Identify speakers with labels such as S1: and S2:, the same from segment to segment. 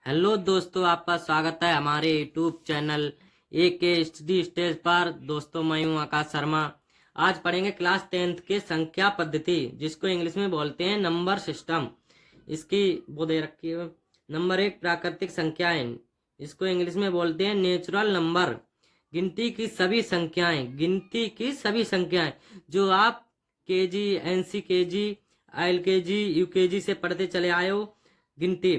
S1: Hello दोस्तों, आपका स्वागत है हमारे यूट्यूब चैनल AKSD स्टेज पर। दोस्तों, मैं हूं आकाश शर्मा। आज पढ़ेंगे क्लास 10th के संख्या पद्धति, जिसको इंग्लिश में बोलते हैं नंबर सिस्टम। इसकी वो दे रखी है। नंबर 1 प्राकृतिक संख्याएं, इसको इंग्लिश में बोलते हैं नेचुरल नंबर। गिनती की सभी संख्याएं, गिनती की सभी संख्याएं जो आप KG, NC KG, ILKG, UKG से पढ़ते चले आए हो। गिनती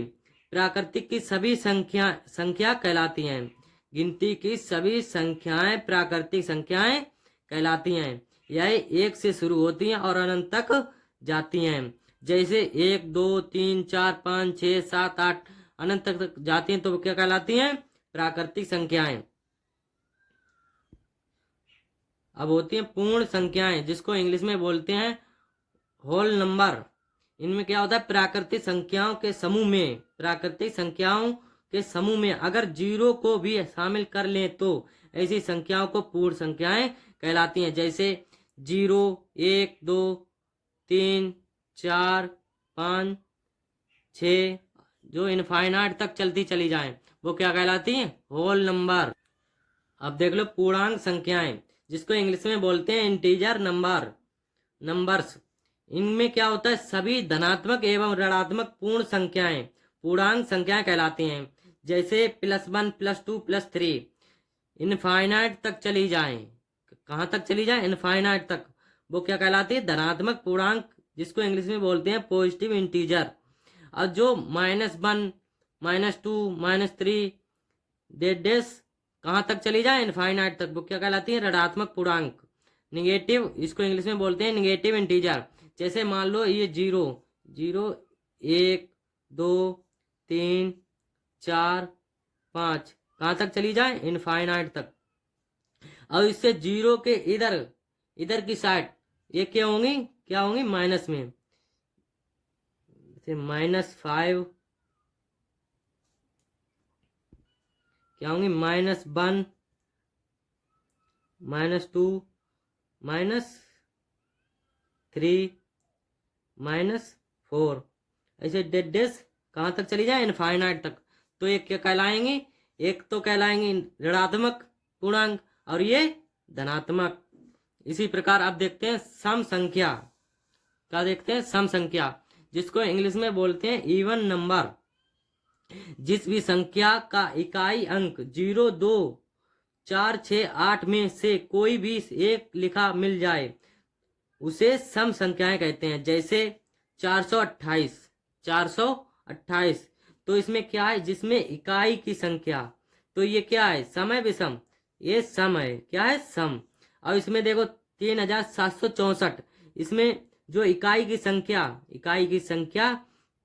S1: प्राकृतिक की सभी संख्या कहलाती हैं। गिनती की सभी संख्याएं प्राकृतिक संख्याएं कहलाती हैं। यह 1 से शुरू होती हैं और अनंत तक जाती हैं। जैसे 1, 2, 3, 4, 5, 6, 7, 8 अनंत तक जाती हैं, तो क्या कहलाती हैं? प्राकृतिक संख्याएं। अब होती हैं पूर्ण संख्याएं, जिसको इंग्लिश में बोलते हैं होल नंबर। इनमें क्या होता है? प्राकृतिक संख्याओं के समूह में, प्राकृतिक संख्याओं के समूह में अगर 0 को भी शामिल कर लें तो ऐसी संख्याओं को पूर्ण संख्याएं कहलाती हैं। जैसे 0, 1, 2, 3, 4, 5, 6 जो इनफाइनाइट तक चलती चली जाएं, वो क्या कहलाती हैं? Whole number. अब देख लो पूर्णांक संख्याएं, जिसको इंग्लिश में बोलते हैं इंटीजर नंबर्स। इनमें क्या होता है? सभी धनात्मक एवं ऋणात्मक पूर्ण संख्याएं पूर्णांक संख्याएं कहलाती हैं। जैसे +1, +2, +3 इनफाइनाइट तक चली जाएं। कहाँ तक चली जाए? इनफाइनाइट तक। वो क्या कहलाती है? धनात्मक पूर्णांक, जिसको इंग्लिश में बोलते हैं पॉजिटिव इंटीजर। और जो -1, -2, -3 डेस कहाँ तक चली जाए? इनफाइनाइट तक। वो क्या कहलाती है? ऋणात्मक पूर्णांक। निगेटिव, इसको इंग्लिश में बोलते हैं निगेटिव इंटीजर। जैसे मान लो ये 0, 1, 2, 3, 4, 5 कहाँ तक चली जाए? इनफाइनाइट तक। अब इससे 0 के इधर की साइड ये क्या होंगी? माइनस में। जैसे -5 क्या होंगी? -1, -2, -3, -4 ऐसे डेस कहाँ तक चली जाए? इनफाइनाइट तक। तो ये क्या कहलाएंगी? एक तो कहलाएंगी ऋणात्मक पूर्णांक और ये धनात्मक। इसी प्रकार आप देखते हैं सम संख्या। क्या देखते हैं? सम संख्या, जिसको इंग्लिश में बोलते हैं इवन नंबर। जिस भी संख्या का इकाई अंक 0, 2, 4, 6, 8 में से कोई भी एक लिखा मिल जाए, उसे सम संख्याएं कहते हैं। जैसे 428 तो इसमें क्या है? जिसमें इकाई की संख्या, तो ये क्या है? सम है विषम? ये सम है। क्या है? सम। और इसमें देखो 3764, इसमें जो इकाई की संख्या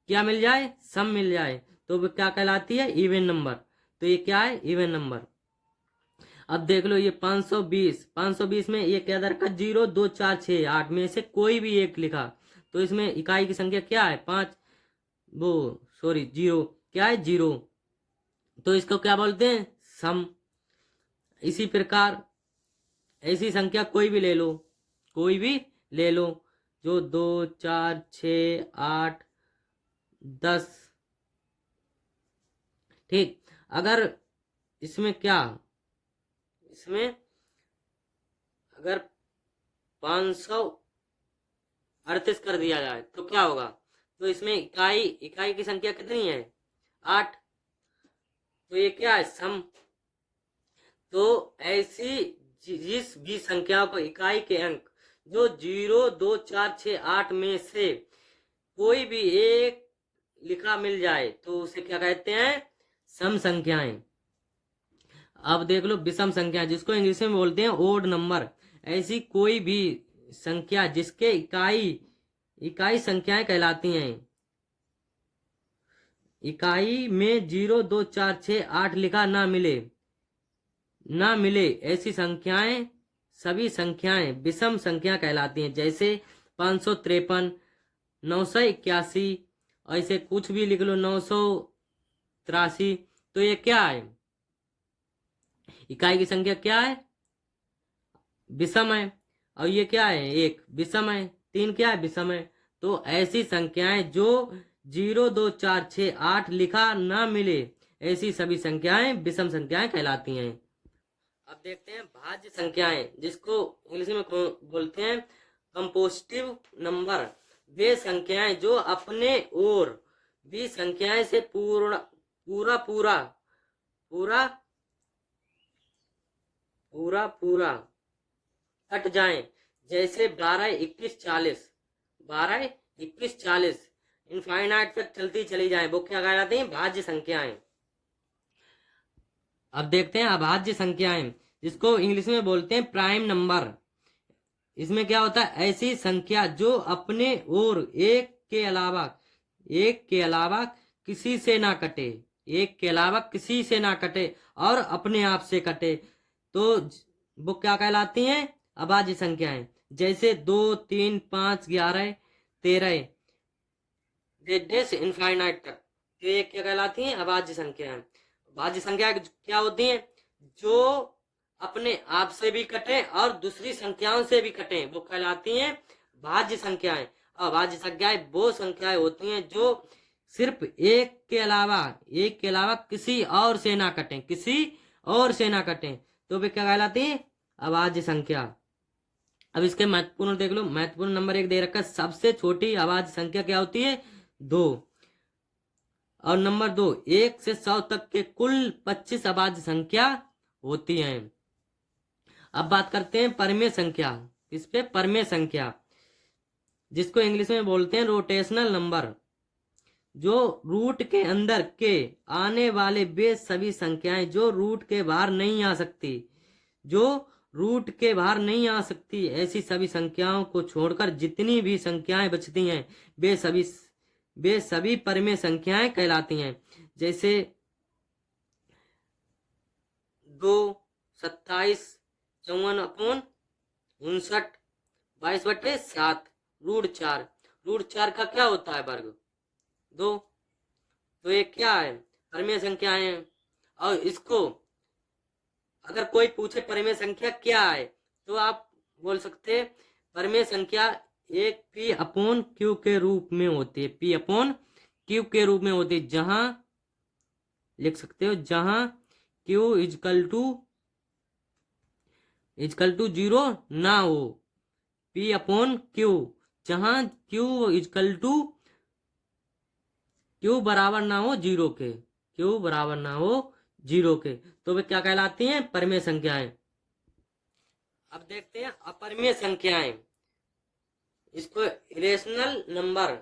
S1: क्या मिल जाए? सम मिल जाए, तो वो क्या कहलाती है? Even number. तो ये क्या है? Even number. अब देख लो ये 520 में ये क्या रखा? 0, 2, 4, 6, 8 में से कोई भी एक लिखा, तो इसमें इकाई की संख्या क्या है? 5, वो सॉरी 0, क्या है? 0। तो इसको क्या बोलते हैं? सम। इसी प्रकार ऐसी संख्या कोई भी ले लो जो 2, 4, 6, 8, 10। ठीक। अगर इसमें अगर 538 कर दिया जाए तो क्या होगा? तो इसमें इकाई की संख्या कितनी है? 8। तो ये क्या है? सम। तो ऐसी जिस भी संख्या को इकाई के अंक जो 0, 2, 4, 6, 8 में से कोई भी एक लिखा मिल जाए, तो उसे क्या कहते हैं? सम संख्याएं। अब देख लो विषम संख्या, जिसको इंग्लिश में बोलते हैं ओड नंबर। ऐसी कोई भी संख्या जिसके इकाई संख्याएं कहलाती हैं। इकाई में 0, 2, 4, 6, 8 लिखा ना मिले ऐसी संख्याएं, सभी संख्याएं विषम संख्या कहलाती हैं। जैसे 553, 981, ऐसे कुछ भी लिख लो, 983। तो ये क्या है? इकाई की संख्या क्या है? विषम है। और ये क्या है? 1 विषम है। 3 क्या है? विषम है। तो ऐसी संख्याएं जो 0 2 4 6 8 लिखा ना मिले, ऐसी सभी संख्याएं विषम संख्याएं कहलाती हैं। अब देखते हैं भाज्य संख्याएं, जिसको इंग्लिश में बोलते हैं कंपोजिटिव नंबर। वे संख्याएं जो अपने और भी संख्याएं से पूरा पूरा पूरा पूरा पूरा पूरा कट जाएं, जैसे 12 21 40, 12 21 40 इनफाइनाइट तक चलती चली जाएं, वो क्या कहलाती हैं? भाज्य संख्याएं। अब देखते हैं अभाज्य संख्याएं, जिसको इंग्लिश में बोलते हैं प्राइम नंबर। इसमें क्या होता है? ऐसी संख्या जो अपने और एक के अलावा किसी से ना कटे, एक के अलावा किसी से ना कटे और अपने आप से कटे, तो वो क्या कहलाती हैं? अभाज्य संख्याएं। जैसे 2 3 5 11 13 इनफाइनाइट तक, तो ये क्या कहलाती हैं? अभाज्य संख्याएं। भाज्य संख्या क्या होती हैं? जो अपने आप से भी कटे और दूसरी संख्याओं से भी कटे, वो कहलाती हैं भाज्य संख्याएं। अभाज्य संख्याएं वो संख्याएं होती हैं जो सिर्फ एक के अलावा किसी और से ना कटें, किसी और से ना कटें, तो वे क्या कहलाती है? अभाज्य संख्या। अब इसके महत्वपूर्ण देख लो। महत्वपूर्ण नंबर 1 दे रखा है, सबसे छोटी अभाज्य संख्या क्या होती है? 2। और नंबर 2, 1 से 100 तक के कुल 25 अभाज्य संख्या होती हैं। अब बात करते हैं परमेय संख्या। इस पे परमेय संख्या, जिसको इंग्लिश में बोलते हैं रोटेशनल नंबर। जो रूट के अंदर के आने वाले वे सभी संख्याएं जो रूट के बाहर नहीं आ सकती, जो रूट के बाहर नहीं आ सकती, ऐसी सभी संख्याओं को छोड़कर जितनी भी संख्याएं बचती हैं, वे सभी परमेय संख्याएं कहलाती हैं। जैसे 2 27 54/59 22/7 √4। √4 का क्या होता है? वर्ग 2। तो ये क्या है? परमेय संख्या है। और इसको अगर कोई पूछे परमेय संख्या क्या है, तो आप बोल सकते हैं परमेय संख्या एक P/Q के रूप में होती है। P/Q के रूप में होती है, जहां लिख सकते हो जहां Q इजकल टू 0 ना हो। P/Q, जहां Q बराबर ना हो 0 के, Q बराबर ना हो 0 के, तो वे क्या कहलाती हैं? परमेय संख्याएं। अब देखते हैं अपरमेय संख्याएं। इसको इरेशनल नंबर,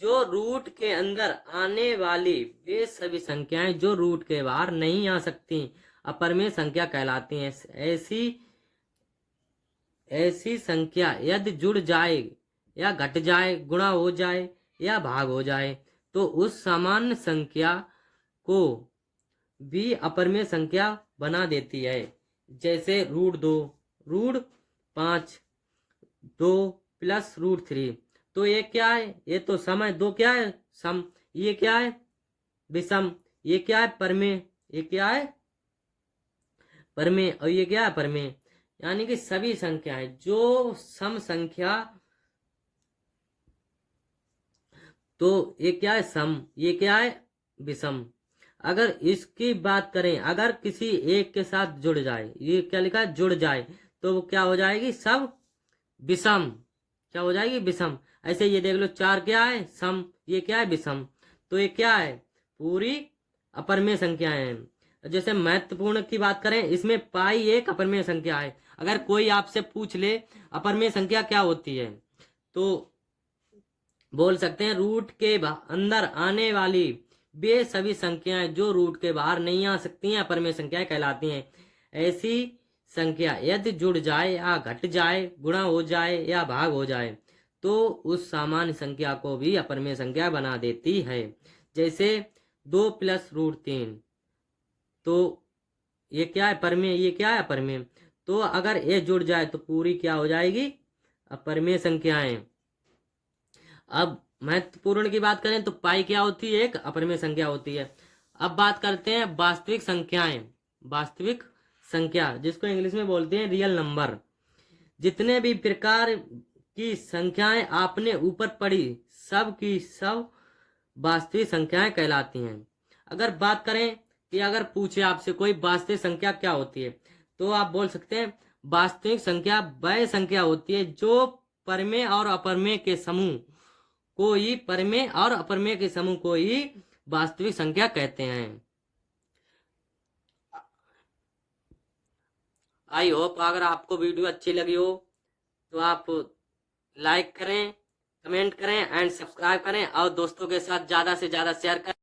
S1: जो रूट के अंदर आने वाली वे सभी संख्याएं जो रूट के बाहर नहीं आ सकती, अपरमेय संख्या कहलाती हैं। ऐसी संख्या यदि जुड़ जाए या घट जाए, गुणा हो जाए या भाग हो जाए, तो उस सामान्य संख्या को भी अपरमेय संख्या बना देती है। जैसे √2, √5, 2 + √3, तो ये क्या है? ये तो सम है। 2 क्या है? सम। ये क्या है? विषम। ये क्या है? परमेय। ये क्या है? परमेय। और ये क्या है? परमेय। यानी कि सभी संख्याएं जो सम संख्या, तो ये क्या है? सम। ये क्या है? विषम। अगर इसकी बात करें, अगर किसी एक के साथ जुड़ जाए, ये क्या लिखा है? जुड़ जाए, तो वो क्या हो जाएगी? सब विषम। क्या हो जाएगी? विषम। ऐसे ये देख लो, 4 क्या है? सम। ये क्या है? विषम। तो ये क्या है? पूरी अपरमेय संख्याएं हैं। जैसे महत्वपूर्ण की बात करें, इसमें पाई एक अपरमेय संख्या है। अगर कोई आपसे पूछ ले अपरमेय संख्या क्या होती है, तो बोल सकते हैं रूट के अंदर आने वाली वे सभी संख्याएं जो रूट के बाहर नहीं आ सकती हैं, अपरमेय संख्याएं कहलाती हैं। ऐसी संख्या यदि जुड़ जाए या घट जाए, गुणा हो जाए या भाग हो जाए, तो उस सामान्य संख्या को भी अपरमेय संख्या बना देती है। जैसे 2 + √3, तो ये क्या है? परमेय। ये क्या है? अपरमेय। तो अगर ये जुड़ जाए तो पूरी क्या हो जाएगी? अपरमेय संख्याएं। अब महत्वपूर्ण की बात करें तो पाई क्या होती है? एक अपरमेय संख्या होती है। अब बात करते हैं वास्तविक संख्याएं। वास्तविक संख्या, जिसको इंग्लिश में बोलते हैं रियल नंबर। जितने भी प्रकार की संख्याएं आपने ऊपर पढ़ी, सब की सब वास्तविक संख्याएं कहलाती हैं। अगर बात करें कि अगर पूछे आपसे कोई वास्तविक संख्या क्या होती है, तो आप बोल सकते हैं वास्तविक संख्या वह संख्या होती है जो परमेय और अपरमेय के समूह को ही परमेय और अपरमेय के समूह को ही वास्तविक संख्या कहते हैं। आई होप अगर आपको वीडियो अच्छी लगी हो तो आप लाइक करें, कमेंट करें एंड सब्सक्राइब करें और दोस्तों के साथ ज़्यादा से ज़्यादा शेयर करें।